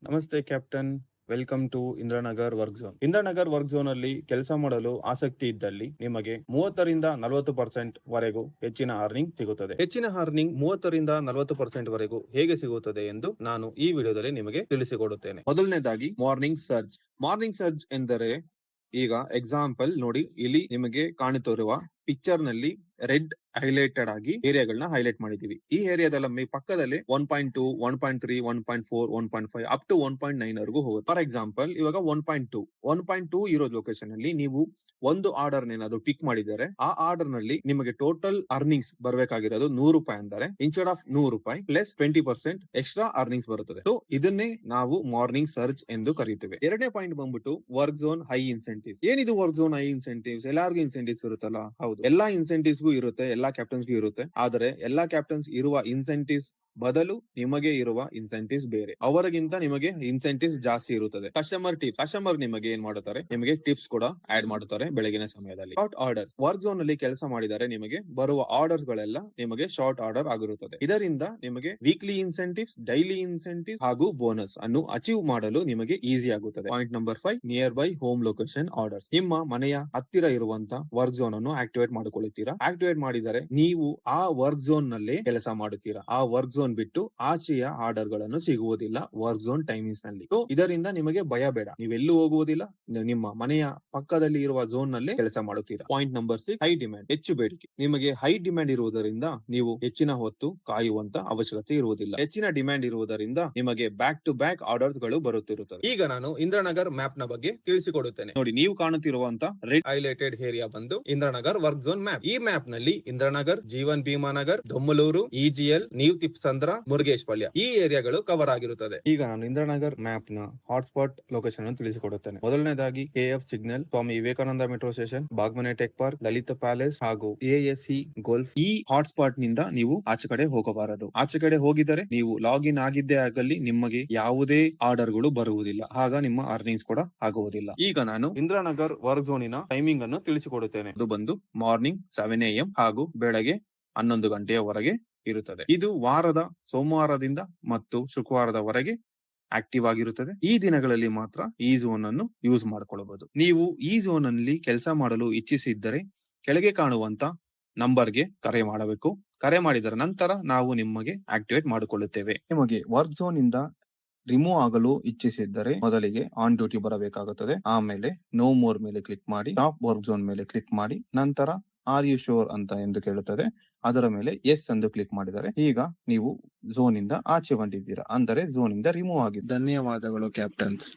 ನಮಸ್ತೆ captain. Welcome to Indiranagar work zone. Indiranagar work zone ಅಲ್ಲಿ ಕೆಲಸ ಮಾಡಲು ಆಸಕ್ತಿ ಇದ್ದಲ್ಲಿ ನಿಮಗೆ 30ರಿಂದ 40% ವರೆಗೂ ಹೆಚ್ಚಿನ ಅರ್ನಿಂಗ್ ಸಿಗುತ್ತದೆ. ಹೆಚ್ಚಿನ ಅರ್ನಿಂಗ್ 30ರಿಂದ 40% ವರೆಗೂ ಹೇಗೆ ಸಿಗುತ್ತದೆ ಎಂದು ನಾನು ಈ ವಿಡಿಯೋದಲ್ಲಿ ನಿಮಗೆ ತಿಳಿಸಿಕೊಡುತ್ತೇನೆ. ಮೊದಲನೇದಾಗಿ ಮಾರ್ನಿಂಗ್ ಸರ್ಚ್. ಮಾರ್ನಿಂಗ್ ಸರ್ಚ್ ಎಂದರೆ ಈಗ ಎಕ್ಸಾಂಪಲ್ ನೋಡಿ, ಇಲ್ಲಿ ನಿಮಗೆ ಕಾಣುತ್ತಿರುವ ಪಿಕ್ಚರ್ ನಲ್ಲಿ ರೆಡ್ ಹೈಲೈಟೆಡ್ ಆಗಿ ಏರಿಯಾಗಳನ್ನ ಹೈಲೈಟ್ ಮಾಡಿದೀವಿ. ಈ ಏರಿಯಾದಲ್ಲಿ ಪಕ್ಕದಲ್ಲಿ 1.2, 1.3, 1.4, 1.5 ಅಪ್ ಟು 1.9 ವರೆಗೂ ಹೋಗುತ್ತೆ. ಫಾರ್ ಎಕ್ಸಾಂಪಲ್ ಇವಾಗ 1.2 ಇರೋ ಲೊಕೇಶನ್ ಅಲ್ಲಿ ನೀವು ಒಂದು ಆರ್ಡರ್ ಏನಾದ್ರು ಪಿಕ್ ಮಾಡಿದರೆ ಆ ಆರ್ಡರ್ ನಲ್ಲಿ ನಿಮಗೆ ಟೋಟಲ್ ಅರ್ನಿಂಗ್ಸ್ ಬರಬೇಕಾಗಿರೋದು 100 ರೂಪಾಯಿ ಅಂದರೆ ಇನ್ಸ್ಟೆಡ್ ಆಫ್ 100 ರೂಪಾಯಿ ಪ್ಲಸ್ 20% ಎಕ್ಸ್ಟ್ರಾ ಅರ್ನಿಂಗ್ಸ್ ಬರುತ್ತದೆ. ಸೊ ಇದನ್ನೇ ನಾವು ಮಾರ್ನಿಂಗ್ ಸರ್ಚ್ ಎಂದು ಕರೀತೇವೆ. ಎರಡನೇ ಪಾಯಿಂಟ್ ಬಂದ್ಬಿಟ್ಟು ವರ್ಕ್ ಝೋನ್ ಹೈ ಇನ್ಸೆಂಟಿವ್ಸ್. ಏನಿದು ವರ್ಕ್ ಝೋನ್ ಹೈ ಇನ್ಸೆಂಟಿವ್ಸ್? ಎಲ್ಲಾರ್ಗು ಇನ್ಸೆಂಟಿವ್ಸ್ ಇರುತ್ತಲ್ಲ? ಹೌದು, ಎಲ್ಲಾ ಇನ್ಸೆಂಟಿವ್ಸ್ಗೂ ಇರುತ್ತೆ, ಎಲ್ಲಾ ಕ್ಯಾಪ್ಟನ್ಸ್ಗೂ ಇರುತ್ತೆ. ಆದರೆ ಎಲ್ಲಾ ಕ್ಯಾಪ್ಟನ್ಸ್ ಇರುವ ಇನ್ಸೆಂಟಿವ್ಸ್ ಬದಲು ನಿಮಗೆ ಇರುವ ಇನ್ಸೆಂಟಿವ್ಸ್ ಬೇರೆ. ಅವರಿಗಿಂತ ನಿಮಗೆ ಇನ್ಸೆಂಟಿವ್ಸ್ ಜಾಸ್ತಿ ಇರುತ್ತದೆ. ಕಸ್ಟಮರ್ ನಿಮಗೆ ಏನ್ ಮಾಡುತ್ತಾರೆ? ನಿಮಗೆ ಟಿಪ್ಸ್ ಕೂಡ ಆಡ್ ಮಾಡುತ್ತಾರೆ ಬೆಳಗಿನ ಸಮಯದಲ್ಲಿ. Short orders. ವರ್ಕ್ ಝೋನ್ ಅಲ್ಲಿ ಕೆಲಸ ಮಾಡಿದರೆ ನಿಮಗೆ ಬರುವ ಆರ್ಡರ್ಸ್ ಗಳೆಲ್ಲ ನಿಮಗೆ ಶಾರ್ಟ್ ಆರ್ಡರ್ ಆಗಿರುತ್ತದೆ. ಇದರಿಂದ ನಿಮಗೆ ವೀಕ್ಲಿ ಇನ್ಸೆಂಟಿವ್ಸ್, ಡೈಲಿ ಇನ್ಸೆಂಟಿವ್ಸ್ ಹಾಗೂ ಬೋನಸ್ ಅನ್ನು ಅಚೀವ್ ಮಾಡಲು ನಿಮಗೆ ಈಸಿ ಆಗುತ್ತದೆ. Point number 5, near by home location orders. ನಿಮ್ಮ ಮನೆಯ ಹತ್ತಿರ ಇರುವಂತ ವರ್ಕ್ ಝೋನ್ ಅನ್ನು ಆಕ್ಟಿವೇಟ್ ಮಾಡಿಕೊಳ್ಳುತ್ತೀರಾ. ಆಕ್ಟಿವೇಟ್ ಮಾಡಿದರೆ ನೀವು ಆ ವರ್ಕ್ ಝೋನ್ ನಲ್ಲಿ ಕೆಲಸ ಮಾಡುತ್ತೀರಾ. ಆ ವರ್ಕ್ ಝೋನ್ ಬಿಟ್ಟು ಆಚೆಯ ಆರ್ಡರ್ ಗಳನ್ನು ಸಿಗುವುದಿಲ್ಲ ವರ್ಕ್ ಝೋನ್ ಟೈಮಿಂಗ್ಸ್ ನಲ್ಲಿ. ಇದರಿಂದ ನಿಮಗೆ ಭಯ ಬೇಡ, ನೀವೆಲ್ಲೂ ಹೋಗುವುದಿಲ್ಲ, ನಿಮ್ಮ ಮನೆಯ ಪಕ್ಕದಲ್ಲಿ ಇರುವ ಝೋನ್ ನಲ್ಲಿ ಕೆಲಸ ಮಾಡುತ್ತೀರಾ. ಪಾಯಿಂಟ್ ನಂಬರ್ 6, ಹೈ ಡಿಮ್ಯಾಂಡ್, ಹೆಚ್ಚು ಬೇಡಿಕೆ. ನಿಮಗೆ ಹೈ ಡಿಮ್ಯಾಂಡ್ ಇರುವುದರಿಂದ ನೀವು ಹೆಚ್ಚಿನ ಹೊತ್ತು ಕಾಯುವಂತ ಅವಶ್ಯಕತೆ ಇರುವುದಿಲ್ಲ. ಹೆಚ್ಚಿನ ಡಿಮ್ಯಾಂಡ್ ಇರುವುದರಿಂದ ನಿಮಗೆ ಬ್ಯಾಕ್ ಟು ಬ್ಯಾಕ್ ಆರ್ಡರ್ಸ್ ಗಳು ಬರುತ್ತಿರುತ್ತದೆ. ಈಗ ನಾನು ಇಂದ್ರನಗರ್ ಮ್ಯಾಪ್ ನ ಬಗ್ಗೆ ತಿಳಿಸಿಕೊಡುತ್ತೇನೆ. ನೋಡಿ, ನೀವು ಕಾಣುತ್ತಿರುವಂತ ರೆಡ್ ಹೈಲೈಟೆಡ್ ಏರಿಯಾ ಬಂದು ಇಂದ್ರನಗರ್ ವರ್ಕ್ ಝೋನ್ ಮ್ಯಾಪ್. ಈ ಮ್ಯಾಪ್ ನಲ್ಲಿ ಇಂದ್ರನಗರ್, ಜೀವನ್ ಭೀಮಾನಗರ್, ದೊಮ್ಮಲೂರು, ಇಜಿಎಲ್, ನ್ಯೂ ತಿಪ್ಸಂದ್ರ, ಮುರುಗೇಶ್ಪಲ್ಯ ಈ ಏರಿಯಾಗಳು ಕವರ್ ಆಗಿರುತ್ತದೆ. ಈಗ ನಾನು ಇಂದ್ರನಗರ್ ಮ್ಯಾಪ್ ನ ಹಾಟ್ಸ್ಪಾಟ್ ಲೊಕೇಶನ್ ಅನ್ನು ತಿಳಿಸಿಕೊಡುತ್ತೇನೆ. ಮೊದಲನೇದಾಗಿ KF signal, Swami Vivekananda metro station, Bagmane tech park, Lalitha palace ಹಾಗೂ ಎಎಸ್ಸಿ ಗೋಲ್ಫ್. ಈ ಹಾಟ್ಸ್ಪಾಟ್ ನಿಂದ ನೀವು ಆಚೆ ಕಡೆ ಹೋಗಬಾರದು. ಆಚೆ ಕಡೆ ಹೋಗಿದರೆ ನೀವು ಲಾಗಿನ್ ಆಗಿದ್ದೇ ಆಗಲಿ ನಿಮಗೆ ಯಾವುದೇ ಆರ್ಡರ್ ಗಳು ಬರುವುದಿಲ್ಲ, ಆಗ ನಿಮ್ಮ ಅರ್ನಿಂಗ್ಸ್ ಕೂಡ ಆಗುವುದಿಲ್ಲ. ಈಗ ನಾನು ಇಂದ್ರನಗರ್ ವರ್ಕ್ ಝೋನಿನ ಟೈಮಿಂಗ್ ಅನ್ನು ತಿಳಿಸಿಕೊಡುತ್ತೇನೆ. ಅದು ಬಂದು ಮಾರ್ನಿಂಗ್ 7 AM ಹಾಗೂ ಬೆಳಗ್ಗೆ 11 ಗಂಟೆಯವರೆಗೆ ಇರುತ್ತದೆ. ಇದು ವಾರದ ಸೋಮವಾರದಿಂದ ಮತ್ತು ಶುಕ್ರವಾರದವರೆಗೆ ಆಕ್ಟಿವ್ ಆಗಿರುತ್ತದೆ. ಈ ದಿನಗಳಲ್ಲಿ ಮಾತ್ರ ಈ ಝೋನ್ ಅನ್ನು ಯೂಸ್ ಮಾಡಿಕೊಳ್ಳಬಹುದು. ನೀವು ಈ ಝೋನ್ ಅಲ್ಲಿ ಕೆಲಸ ಮಾಡಲು ಇಚ್ಛಿಸಿದ್ದರೆ ಕೆಳಗೆ ಕಾಣುವಂತ ನಂಬರ್ಗೆ ಕರೆ ಮಾಡಬೇಕು. ಕರೆ ಮಾಡಿದರ ನಂತರ ನಾವು ನಿಮಗೆ ಆಕ್ಟಿವೇಟ್ ಮಾಡಿಕೊಳ್ಳುತ್ತೇವೆ. ನಿಮಗೆ ವರ್ಕ್ ಝೋನ್ ಇಂದ ರಿಮೂವ್ ಆಗಲು ಇಚ್ಛಿಸಿದ್ದರೆ ಮೊದಲಿಗೆ ಆನ್ ಡ್ಯೂಟಿ ಬರಬೇಕಾಗುತ್ತದೆ. ಆಮೇಲೆ ನೋ ಮೋರ್ ಮೇಲೆ ಕ್ಲಿಕ್ ಮಾಡಿ, ಸ್ಟಾಪ್ ವರ್ಕ್ ಝೋನ್ ಮೇಲೆ ಕ್ಲಿಕ್ ಮಾಡಿ, ನಂತರ ಆರ್ ಯು ಶೋರ್ ಅಂತ ಎಂದು ಕೇಳುತ್ತದೆ. ಅದರ ಮೇಲೆ ಎಸ್ ಎಂದು ಕ್ಲಿಕ್ ಮಾಡಿದರೆ ಈಗ ನೀವು ಝೋನ್ ಇಂದ ಆಚೆ ಬಂದಿದ್ದೀರಾ, ಅಂದರೆ ಝೋನ್ ಇಂದ ರಿಮೂವ್ ಆಗಿದೆ. ಧನ್ಯವಾದಗಳು ಕ್ಯಾಪ್ಟನ್ಸ್.